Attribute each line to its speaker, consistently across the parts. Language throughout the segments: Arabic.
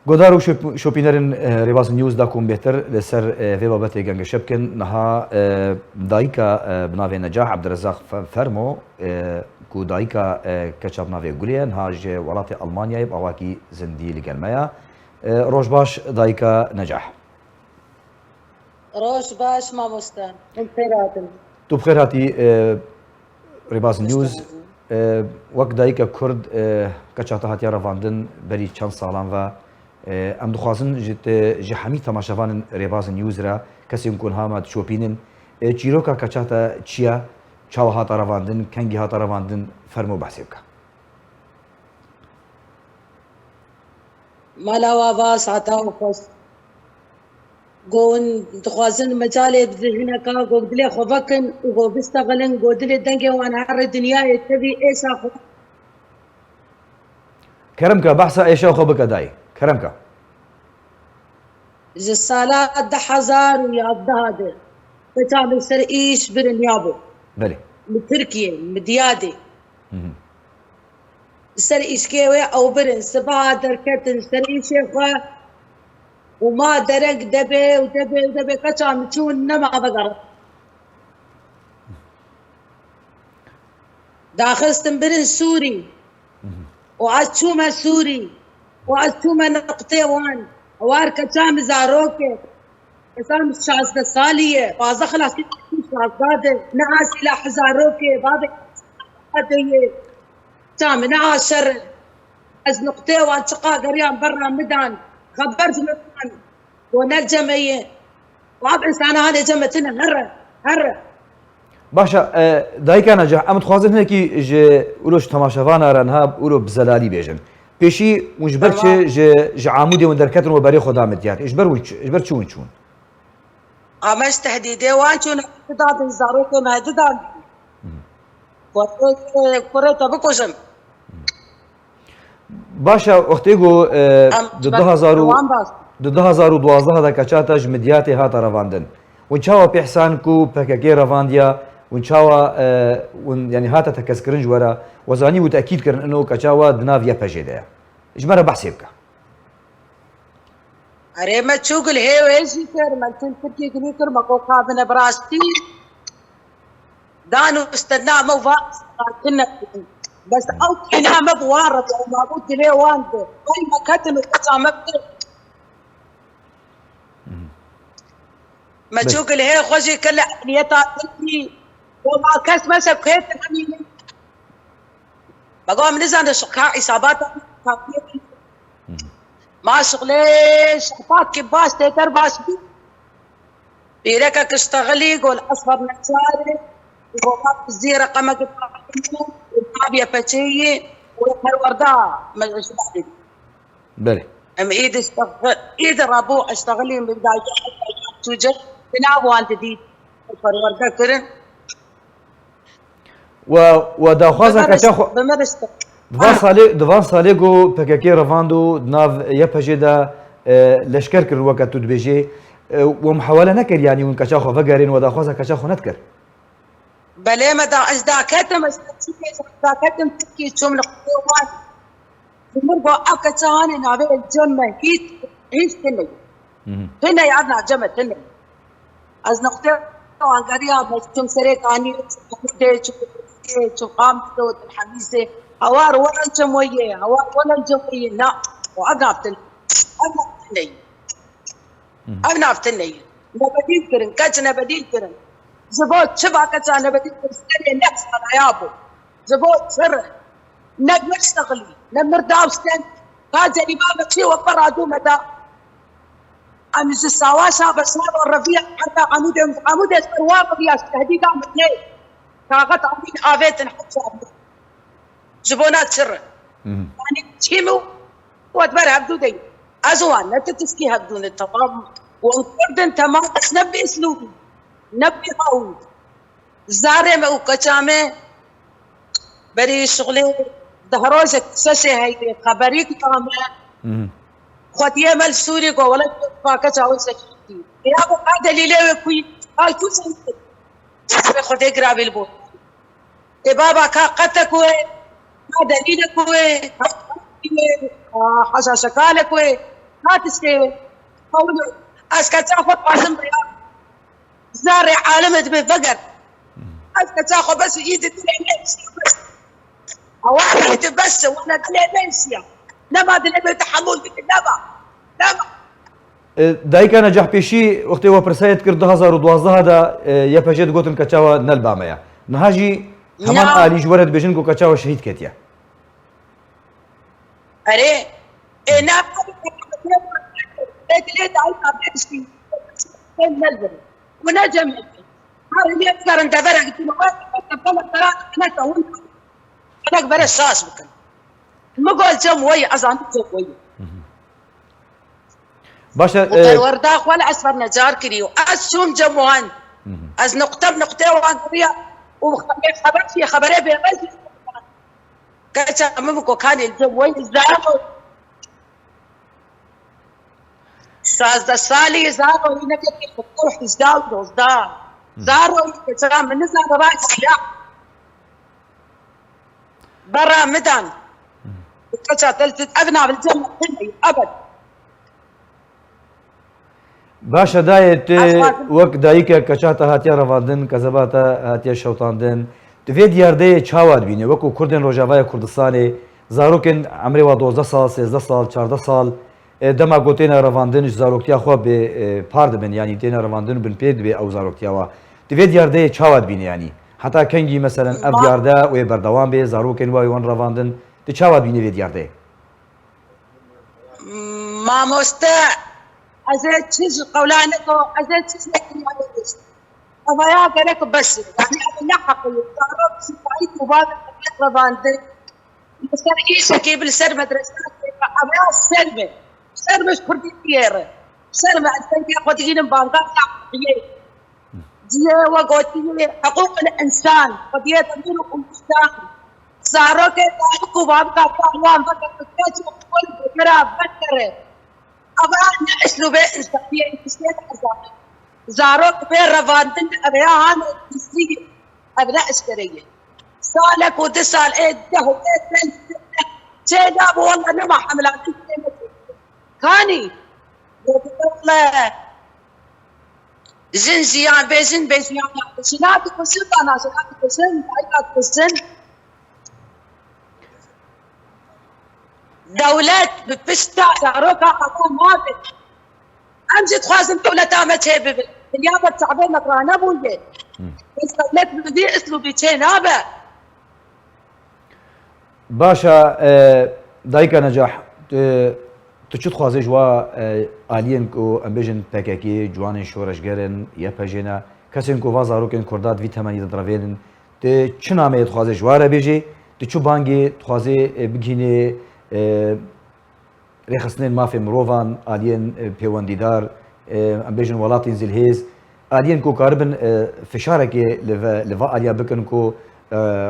Speaker 1: گودار و شوپینرن ریواز نیوز دا کوم بهتر لسر وی بابت گنگ شبکن نها دایکا بناوی نجاح عبدالرزاق فرمو کو دایکا کچاب ناوی گولیه نها جه ولات المانیای باواکی زندی لگرمیا روش باش دایکا نجاح
Speaker 2: روش باش مامۆستا بخێر هاتن
Speaker 1: تو بخێر هاتی ریواز نیوز وەک دایکە کورد کەچاتە هاتیە ڕەواندن بەری چەند ساڵان و ئەم دخوازن ji hemî temaşevanên rêbazên news re kesên ku hama dişopînin çîroka keçata çiya çawa hata revandin kengî hata revandin fermo behsê bike
Speaker 2: مالاوا باس عطاو خۆست گۆن دخوازن مەجالێ بزهینەکە گۆ dilê xwe vekin û گۆ bistexilin گۆ dilê dengê wan herî dinyayê tevî êşa xwe
Speaker 1: kerem ke behsa êşa xwe bike dayê kerem ke
Speaker 2: ji sala 2011 de keça li ser îş birin yabû
Speaker 1: belê
Speaker 2: li Tirkiye li Diyadê ser îşkê wê ew birin sibaha derketin ser îşê xwe û ma dereng debe û debe û debe keça min çûn nema vegerin daxistin birin Sûrî û ez çûme Sûrî û ez çûme neqtê wan وار كتام زاروكي كتام 16 سالية بعض خلاص 16 نعاس إلى حزاروكي بعض هذه تام نعاشر از نقطة وان شقا قريان برا مدان خبرت مدان ونجمية واب إنسان هذا جمتنا هرة
Speaker 1: باشا دایکا نجاح ئەم دخوازن هەیەکی ji ûroş temaşevanan re niha ûro bi zelalî bêjin پێشی ژبەر ji عامودê wan derketin û berê xwe dametiyan ji ber çi wan çûn
Speaker 2: ئەمەش تهدیدێ وان چوون دادن زارۆکێ مەدەدان کوڕێتە بکوژم
Speaker 1: باشە وەختێ گۆ 2012 da keçata ji midyatê hata revandin wan çawa pêxsan ku PKK revandiya wan çawa yani hata tekeskirin ji were wezanî û tekîd kirin ino keçawa di nav ya pejê de ye ji me re behsê bike
Speaker 2: أري ما تشوقل هي ويجي كر ما تنتكي كني كر ما كوكا بنا براستي دانو استنى مو فاس كنا بس أو كنا ما بوارد أو ما قلت ليه واند أي ما كتم القطع ما بتر ما تشوقل هي خوجي كل نيتا تنتي وما كاس ما سكيت كني بقوم نزل شقاع إصابات ما شغليش عطاك باش تقدر باش بيركك اشتغلي قول اصفر نساري وقف الزيره قمك وطابيه فتشي والورده مجبالي
Speaker 1: بلي
Speaker 2: ام ايد اشتغل ايد ربوع اشتغلي من بدايه توجد تناو انت دي الورده كرن
Speaker 1: ودا خوازا كتاخو دوان سالی گو PKK رواندو ناو یه پجه دا لشکر کر وقت تو دبیجه و محاوله نکر یعنی اون کچا خو وگرین و دا خوازا کچا خو نت کر
Speaker 2: بله ما دا ازداكتم ازداكتم تكي شوم لقوان مربو اكتاني نابي الجنة هيت تني تني عدنا جمع تني از نقطة وان قريا بس شوم سريكاني شوم قامتو الحميسة هوار ولا جموية هوار ولا جموية لا وأقابتني أقابتني نبديل كرن كاش نبديل كرن زبوت شبع كاش نبديل كرن سري نفس على يابو زبوت سر نشتغلي نمرداوستن كاجني ما بشي وبرادو مدى أمس السواشة بس هذا الرفيع حتى عمود السرواب بياش تهديد عم تني كاغت عمين آفيت نحط زبونات سر يعني تشيمو وتبر هبدودي أزوان لا تتسكي هبدون التطام وانقرد انت ما نبي اسلوبي نبي قوي زاري ما وكتامي بري شغلي دهروزك سسي هاي خبريك كامل خديه مال سوري قو ولا فاكتا وسكتي يا ابو قاعده لي لي كوي قال كل سنه خديه قرابي البو بابا قتك ما دليلك هو حشاشكالك هو ما تستوي قولوا اسكتاخذ قاسم بيان زارع عالمة بفقر اسكتاخذ بس ايدي بس واحد بس وانا دليمنسيا لما دليم تحمل لما
Speaker 1: دایکە نەجاح پێشی وەختەوە پرسایەت کرد 2012 دا یە پەژێت گوتن کە چاوە نەلبامەیە نەهاژی هەمان ئالیژ وەرە دەبێژن و کە چاوە شەهید کێتیە
Speaker 2: أري أنا ليت عايزة أمشي ملبن ونجم هذا اللي أكثر أنت فرق قلت له أنا أنا كون أنا كبر الساس بكن ما قلت جم ويا أزعم جم ويا
Speaker 1: باشا
Speaker 2: ورداخ ولا أسفر نجار كريو أسوم جموان أز نقطة وان كريا وخبر في خبري بيغز كذا أمامك كان الجو وين زارو سالي زارو هناك يفتح زارو زارو كذا من زارو بعد سلاح برا مدن كذا تلت أبناء بالجنة أبد
Speaker 1: باشە دایێت وەک دایکە کە چاتە هاتیە ڕەواندن کە زەباتە هاتیە شەوتاندن دەوێت دیاردەیە چاوات بینێ وەکو کوردێن ڕۆژاوای کوردستانê zarokên emrê wa 12 sal 13 sal 14 sal dema gotêne revandin ji zaroktiya xwe bê par dibin yanî têne revandin bin pê dibê ew zaroktiya wa divê diyardeyê çavat bîne yanî heta kengî meselen ev diyarde wê berdewam bê zarokên wa wan revandin tu çavat bîne vê diyardeyê
Speaker 2: mamoste أزيد شيء قولانك أزيد شيء لكن ما يدرس أبايا كذاك بس يعني أنا حقي تعرف سبعين وبعد رباندي مثلا إيش كيف السر مدرسة أبايا سر مش كردي كير سر ما أنت قديين بانكا حقيقي جيه وقتي حقوق الإنسان قضية تدور الإنسان صاروا كذا وبعد كذا بكتير كل بكرة بكرة أبغى أسلوب إنسانية إنسانية زاروك بين رفاندن أبغى هان تسيج أبغى أشتريه سالك ودسال إيه ده إيه شيء ده والله نما حملات كاني والله زنزيان بيزن شنات كسر أنا شنات كسر أيات كسر دولات ببستا زاروكا حقوق مابت أمجد خوازم دولتا ما تشيبب اليابة تعبين نقرانا بويه بس دولات بدي أسلوبي تشينابا
Speaker 1: باشا دایکە نەجاح tu çi dixwazê ji wa aliyên ku em bêjin PKK ciwanên şoreşgerin ya pejêne kesên ku va zarokên Kurda di vî temenî de direvênin tu çi nameyê dixwazê ji wa re bêjî tu çi bangê dixwazê bigînê rêxistinên mafê mirovan aliyên pêwendîdar em bêjin welatên zilhêz aliyên ku karibin fişarekê li va aliya bikin ku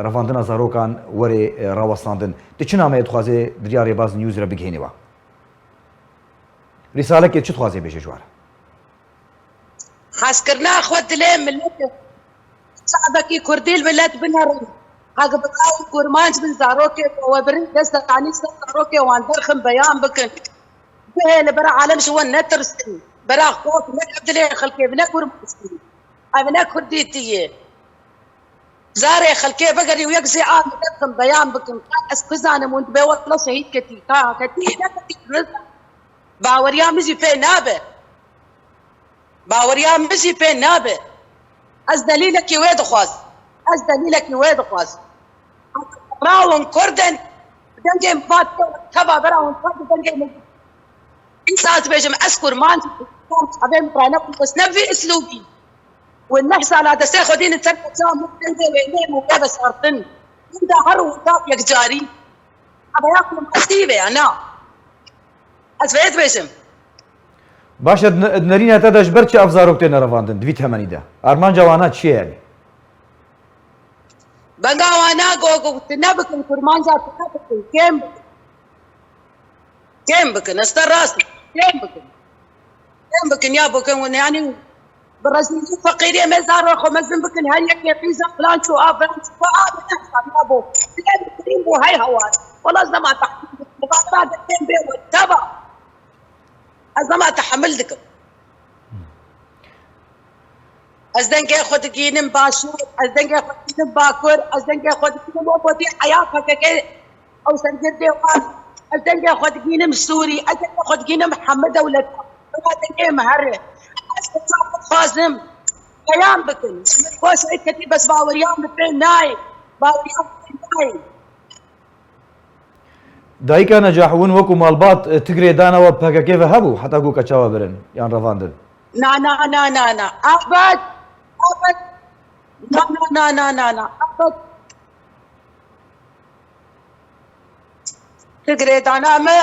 Speaker 1: revandina zarokan werê rawestandin tu çi nameyê dixwazê diriya Rêbaz News re bigihênê wa رسالك شو تخوازي بيجي جوار
Speaker 2: حاسكرنا اخوة دليم ملت صعبكي كردي الملت بنهر هاك بقاو كورمانج من زاروكي وبرن دست عني زاروكي وان درخم بيان بكن بهل برا عالم شو نترسن برا خوف نك عبدلي خلكي بنا كورمانج ابنا كردي تي زاري خلكي بقري ويقزي عام درخم بيان بكن اسكزانه مونت بي والله شهيد كتي كتي باوريا مزي في نابه باوريا مزي في نابه از دليلك يويد خواز از دليلك يويد خواز براون كردن دنجي فات كبا براون كردن دنجي انسات بيجم اسكر مان حبيب مقرانا بس نبي اسلوبي والنحس على هذا سيخدين التركه جام دنجي وينين وكذا صارتن انت هرو وطاق يك جاري ابا ياكل مصيبه انا أزفيت بيسم
Speaker 1: باشا دنرينا تدش برچ افزاروك تنا رواندن دويت هماني ده ارمان جوانات چي يعني
Speaker 2: بنغاوانا غوغو تنبكن كرمان جات تنبكن كم بكن استراس كم بكن يا بكن يعني برازيل فقيريه مزار خو مزن بكن هيك يا بيزا فلان شو فلان شو يا ابو بو هاي هوان والله زعما تحت بعد التين بي والتبع از ما تحمل دکم از دنگ خود گینم باشور از دنگ خود گینم باکور از دنگ خود گینم وبودي حياتك كي او سنجر ديوان از دنگ خود گینم سوري از دنگ خود گینم محمد ولد ما دنگ مهره از خازم قيام بكن خوش كتي بس باوريان بين ناي باوريان ناي
Speaker 1: دایکا نجاحون وەکو ماڵبات تگرێ دانەوە پەکەکێڤە هەبوو حتا گو کەچاوە برن یان ڕەڤاندن
Speaker 2: نا ابد نا ابد تقريد انا ما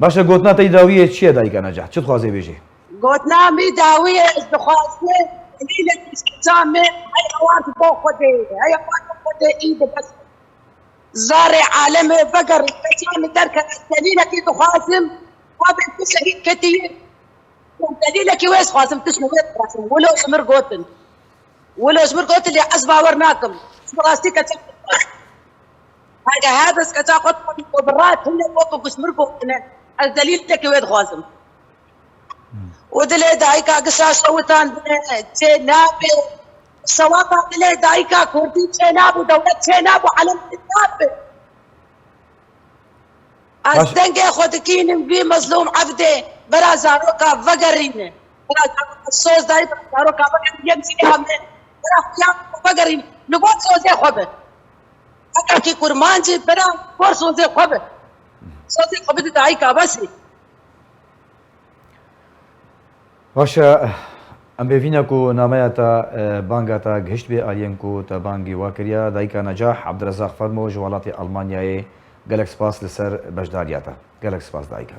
Speaker 1: باشە گوتنا تەی داویە چییە دایکە نەجاح چت خوازێ بێژێ
Speaker 2: قلنا مي داوية دخواسي قليلة استسامة هاي اوقات فوق خدي هاي اوقات خدي ايدي بس زارع عالمي بقر استسامة تركة دليلة كي تخاسم قابل تسعيد كتير دليلة كي ويس خاسم تسمو ويس خاسم ولو اسمر قوتن اللي اسبع ورناكم سبراستي كتير هذا سكتا قطب وبرات هن قطب اسمر قوتن الدليل كي ويس خاسم ودلي دايكا قصاص وطن تنابي سواقع دلي دايكا كردي تناب ودولة تناب وعلم تناب أستنجي خودكين بي مظلوم عبدي برا زاروكا فقرين برا زاروكا الصوص داي برا زاروكا فقرين يمسي هم برا خيام فقرين نقول صوزي خبر أكاكي كرمانجي برا كور صوزي خبر صوزي خبر دايكا بسي
Speaker 1: باشە ئەم بێڤینە و نامەیە تا بانگە تا گەشت بێ ئالیەنک و تا بانگی واکریا دایکە نەجاح عەبدرەزاق فەرمۆ ژ وڵاتی ئەڵمانیایê gelek spas li ser beşdariyata gelek spas dayika.